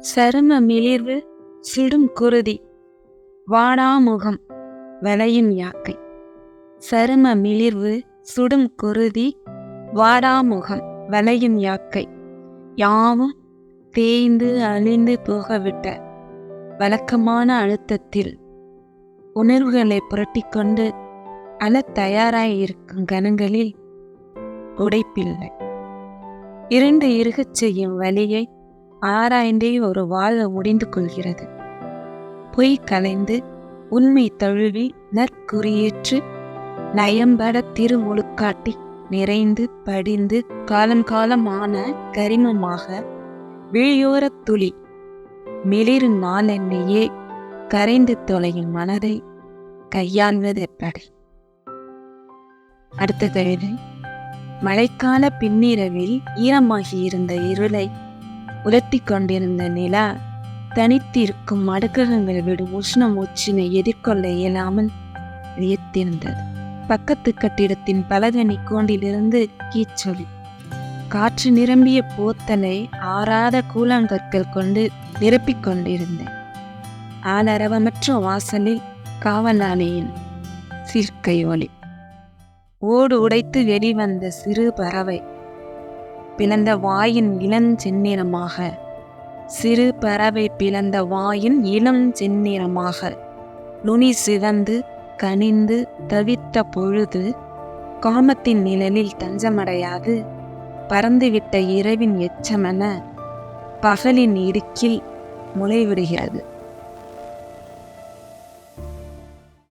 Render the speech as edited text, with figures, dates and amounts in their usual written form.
சரும மிளிர்வு சுடும் குருதி வாடாமுகம் வளையும் யாக்கை. சரும மிளிர்வு சுடும் குருதி வாடாமுகம் வளையும் யாக்கை. யாவும் தேய்ந்து அழிந்து போகவிட்ட வழக்கமான அழுத்தத்தில் உணர்வுகளை புரட்டிக்கொண்டு அழத் தயாராயிருக்கும் கணங்களில் உடைப்பில்லை. இரண்டு இருகச் செய்யும் வழியை ஆராய்ந்தே ஒரு வாழ்வு முடிந்து கொள்கிறது. பொய் கலைந்து உண்மை தழுவி நற்குறியேற்று நயம்பட திருமுழுக்காட்டி நிறைந்து படிந்து காலம் காலமான கரிமமாக விழியோரத் துளி மிளிர் நாளெண்ணையே கரைந்து தொலையும் மனதை கையாள்வது எப்படி? அடுத்த கவிதை. மழைக்கால பின்னிரவில் ஈரமாகியிருந்த இருளை உலர்த்தி கொண்டிருந்த நிலா தனித்திருக்கும் அடுக்ககங்கள் விடும் உஷ்ண மூச்சினை எதிர்கொள்ள இயலாமல் வியத்திருந்தது. பக்கத்து கட்டிடத்தின் பலகனி கோண்டிலிருந்து கீச்சொலி. காற்று நிரம்பிய போத்தலை ஆறாத கூழாங்கற்கள் கொண்டு நிரப்பிக் கொண்டிருந்தேன். ஆளரவமற்ற வாசலில் காவலாளியின் சிற்கை ஒலி. ஓடு உடைத்து வெளிவந்த சிறு பறவை பிளந்த வாயின் இளம் செந்நிறமாக, சிறு பறவை பிளந்த வாயின் இளம் செந்நிறமாக நுனி சிவந்து கனிந்து தவித்த பொழுது காமத்தின் நிழலில் தஞ்சமடையாது பறந்துவிட்ட இரவின் எச்சமென பகலின் இடுக்கில் முளைவிடுகிறது.